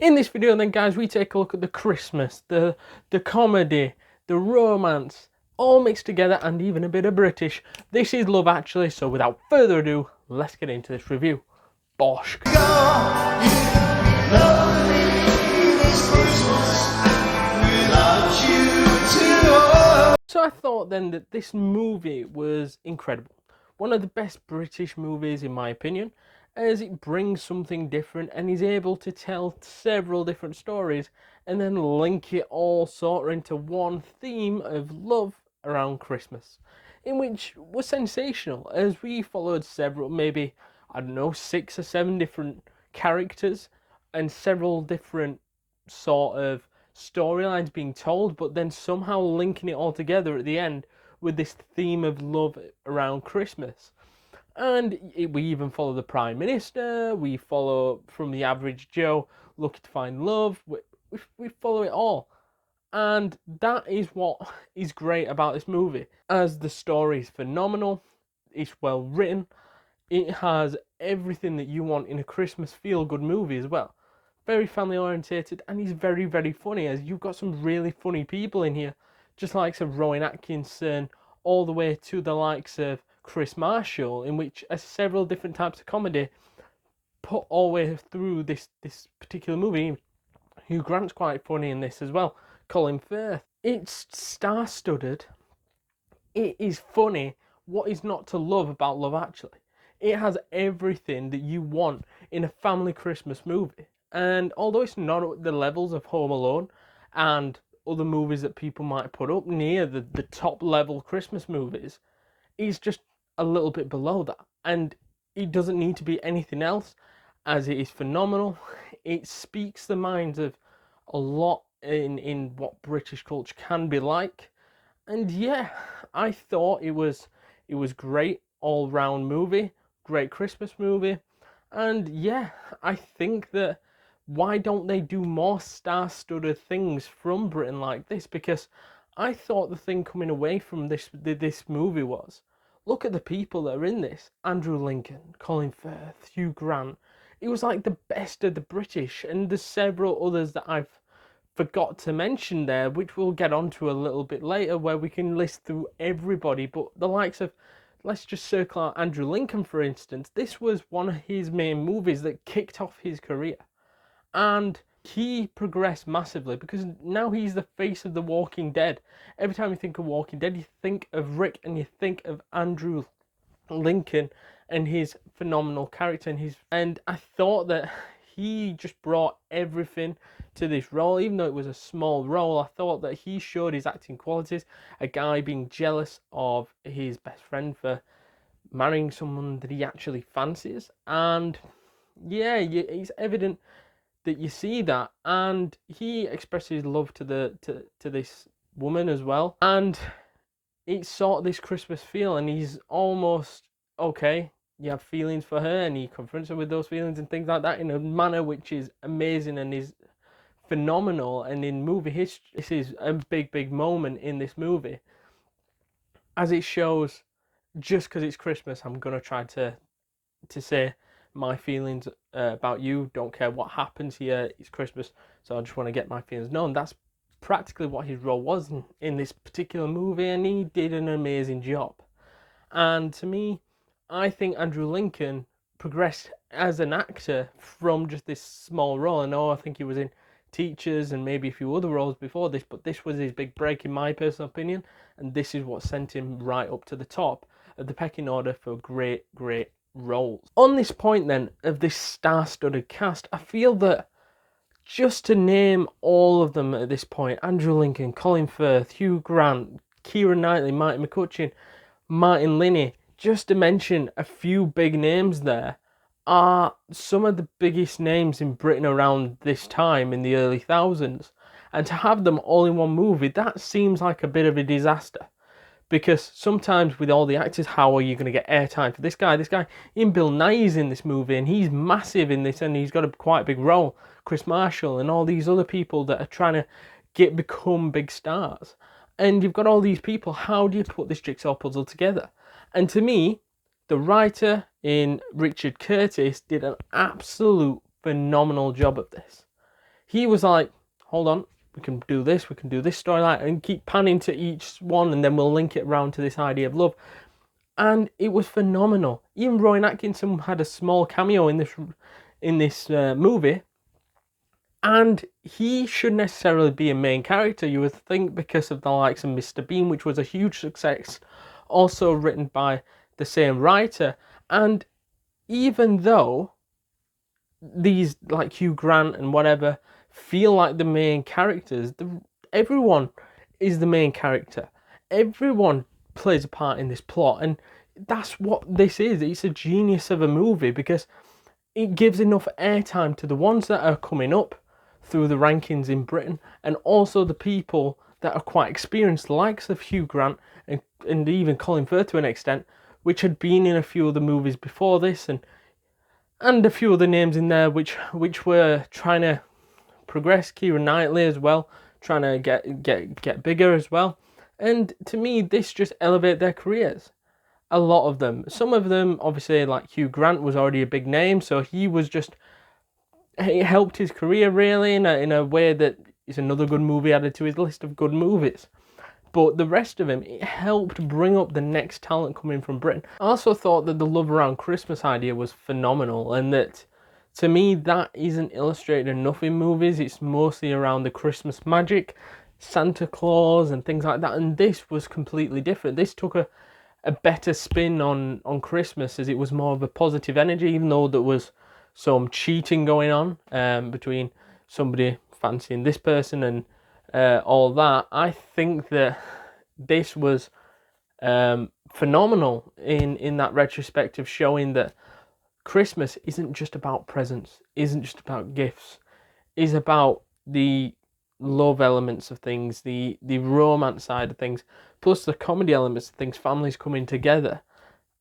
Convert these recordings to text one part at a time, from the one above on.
In this video then guys, we take a look at the Christmas, the comedy, the romance, all mixed together, and even a bit of British. This is Love Actually, so without further ado, let's get into this review. Bosh. So I thought then that this movie was incredible. One of the best British movies in my opinion, as it brings something different and is able to tell several different stories and then link it all sort of into one theme of love around Christmas, in which was sensational as we followed several, maybe, I don't know, 6 or 7 different characters and several different sort of storylines being told, but then somehow linking it all together at the end with this theme of love around Christmas. And we even follow the Prime Minister, we follow from the average Joe looking to find love, we follow it all. And that is what is great about this movie, as the story is phenomenal, it's well written, it has everything that you want in a Christmas feel-good movie as well. Very family orientated, and he's very, very funny, as you've got some really funny people in here, just like Rowan Atkinson, all the way to the likes of Kris Marshall, in which several different types of comedy put all the way through this particular movie. Hugh Grant's quite funny in this as well. Colin Firth. It's star-studded. It is funny. What is not to love about Love Actually? It has everything that you want in a family Christmas movie. And although it's not at the levels of Home Alone and other movies that people might put up near the top level Christmas movies, it's just a little bit below that. And it doesn't need to be anything else, as it is phenomenal. It speaks the minds of a lot in what British culture can be like. And yeah, I thought it was great all-round movie, great Christmas movie. And yeah, I think that why don't they do more star-studded things from Britain like this? Because I thought the thing coming away from this movie was, look at the people that are in this. Andrew Lincoln, Colin Firth, Hugh Grant. It was like the best of the British, and there's several others that I've forgot to mention there, which we'll get onto a little bit later, where we can list through everybody. But the likes of, let's just circle out Andrew Lincoln for instance. This was one of his main movies that kicked off his career, and he progressed massively because now he's the face of The Walking Dead. Every time you think of Walking Dead, you think of Rick and you think of Andrew Lincoln and his phenomenal character and I thought that he just brought everything to this role. Even though it was a small role, I thought that he showed his acting qualities. A guy being jealous of his best friend for marrying someone that he actually fancies, and yeah, it's evident that you see that, and he expresses love to this woman as well, and it's sort of this Christmas feel, and he's almost okay. You have feelings for her, and he confronts her with those feelings and things like that in a manner which is amazing and is phenomenal. And in movie history, this is a big moment in this movie, as it shows. Just because it's Christmas, I'm gonna try to say my feelings about you. Don't care what happens here, it's Christmas, so I just want to get my feelings known. That's practically what his role was in this particular movie, and he did an amazing job. And to me, I think Andrew Lincoln progressed as an actor from just this small role. I think he was in Teachers and maybe a few other roles before this, but this was his big break in my personal opinion, and this is what sent him right up to the top of the pecking order for great roles. On this point then of this star-studded cast, I feel that just to name all of them at this point, Andrew Lincoln, Colin Firth, Hugh Grant, Keira Knightly, Martine McCutcheon, Linney, just to mention a few big names there, are some of the biggest names in Britain around this time in the early thousands. And to have them all in one movie, that seems like a bit of a disaster. Because sometimes with all the actors, how are you going to get airtime for this guy? Even Bill Nighy's in this movie, and he's massive in this, and he's got a quite big role. Kris Marshall and all these other people that are trying to become big stars. And you've got all these people. How do you put this jigsaw puzzle together? And to me, the writer in Richard Curtis did an absolute phenomenal job of this. he was like, hold on, we can do this storyline, and keep panning to each one, and then we'll link it around to this idea of love. And it was phenomenal. Even Rowan Atkinson had a small cameo in this movie, and he shouldn't necessarily be a main character, you would think, because of the likes of Mr. Bean, which was a huge success, also written by the same writer. And even though these, like Hugh Grant and whatever, feel like the main characters, everyone is the main character. Everyone plays a part in this plot, and that's what this is. It's a genius of a movie because it gives enough airtime to the ones that are coming up through the rankings in Britain, and also the people that are quite experienced, the likes of Hugh Grant and even Colin Firth to an extent, which had been in a few of the movies before this, and a few other names in there which were trying to progress. Keira Knightly as well, trying to get bigger as well. And to me, this just elevated their careers. A lot of them. Some of them, obviously, like Hugh Grant was already a big name, so it helped his career really in a way that is another good movie added to his list of good movies. But the rest of him, it helped bring up the next talent coming from Britain. I also thought that the love around Christmas idea was phenomenal, and that, to me, that isn't illustrated enough in movies. It's mostly around the Christmas magic, Santa Claus and things like that, and this was completely different. This took a better spin on Christmas, as it was more of a positive energy, even though there was some cheating going on between somebody fancying this person and all that. I think that this was phenomenal in that retrospective, showing that Christmas isn't just about presents, isn't just about gifts, is about the love elements of things, the romance side of things, plus the comedy elements of things, families coming together.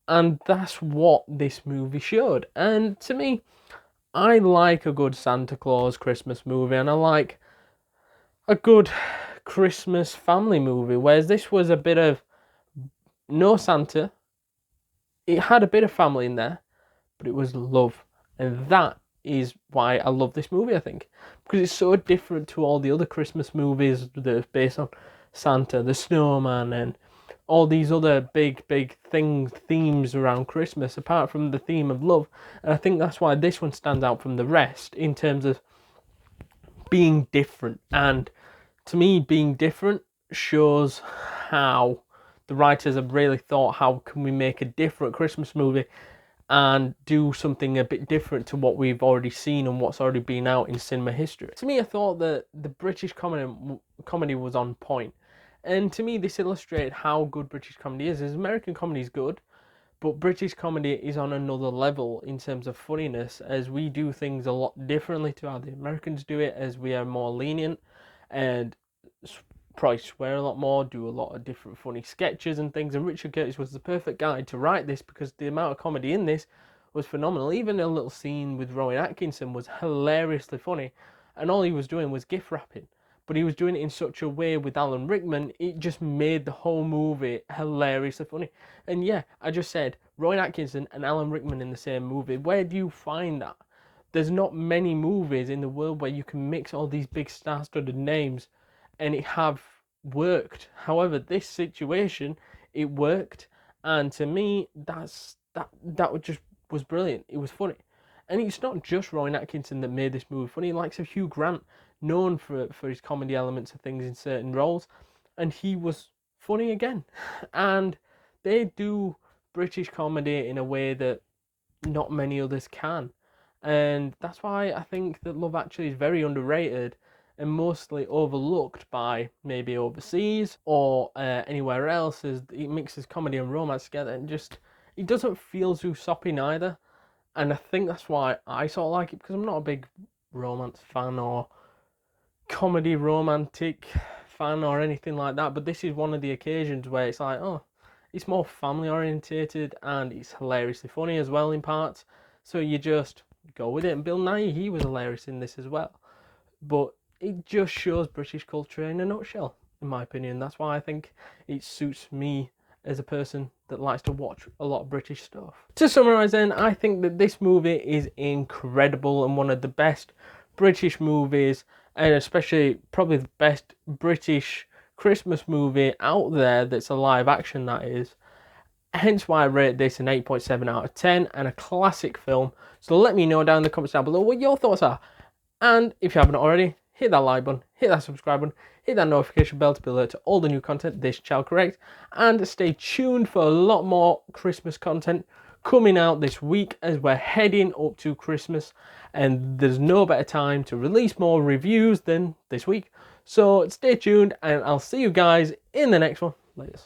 And that's what this movie showed. And to me, I like a good Santa Claus Christmas movie, and I like a good Christmas family movie, whereas this was a bit of no Santa. It had a bit of family in there, but it was love. And that is why I love this movie, I think. Because it's so different to all the other Christmas movies that are based on Santa, the snowman, and all these other big themes around Christmas, apart from the theme of love. And I think that's why this one stands out from the rest in terms of being different. And to me, being different shows how the writers have really thought, how can we make a different Christmas movie and do something a bit different to what we've already seen and what's already been out in cinema history. To me, I thought that the British comedy was on point. And to me, this illustrated how good British comedy is. American comedy is good, but British comedy is on another level in terms of funniness, as we do things a lot differently to how the Americans do it, as we are more lenient and probably swear a lot more, do a lot of different funny sketches and things. And Richard Curtis was the perfect guy to write this, because the amount of comedy in this was phenomenal. Even a little scene with Rowan Atkinson was hilariously funny, and all he was doing was gift wrapping. But he was doing it in such a way with Alan Rickman, it just made the whole movie hilariously funny. And yeah, I just said Rowan Atkinson and Alan Rickman in the same movie. Where do you find that? There's not many movies in the world where you can mix all these big star-studded names and it have worked. However, this situation, it worked, and to me, that just was brilliant. It was funny. And it's not just Rowan Atkinson that made this movie funny. Likes of Hugh Grant, known for his comedy elements of things in certain roles, and he was funny again. And they do British comedy in a way that not many others can. And that's why I think that Love Actually is very underrated and mostly overlooked by maybe overseas or anywhere else, as it mixes comedy and romance together, and just, it doesn't feel too soppy neither. And I think that's why I sort of like it, because I'm not a big romance fan or comedy romantic fan or anything like that, but this is one of the occasions where it's like, oh, it's more family orientated and it's hilariously funny as well in parts, so you just go with it. And Bill Nighy, he was hilarious in this as well. But it just shows British culture in a nutshell, in my opinion. That's why I think it suits me as a person that likes to watch a lot of British stuff. To summarise then, I think that this movie is incredible and one of the best British movies, and especially probably the best British Christmas movie out there that's a live action, that is. Hence why I rate this an 8.7 out of 10 and a classic film. So let me know down in the comments down below what your thoughts are. And if you haven't already, hit that like button, hit that subscribe button, hit that notification bell to be alerted to all the new content this channel correct, and stay tuned for a lot more Christmas content coming out this week as we're heading up to Christmas, and there's no better time to release more reviews than this week. So stay tuned, and I'll see you guys in the next one. Later.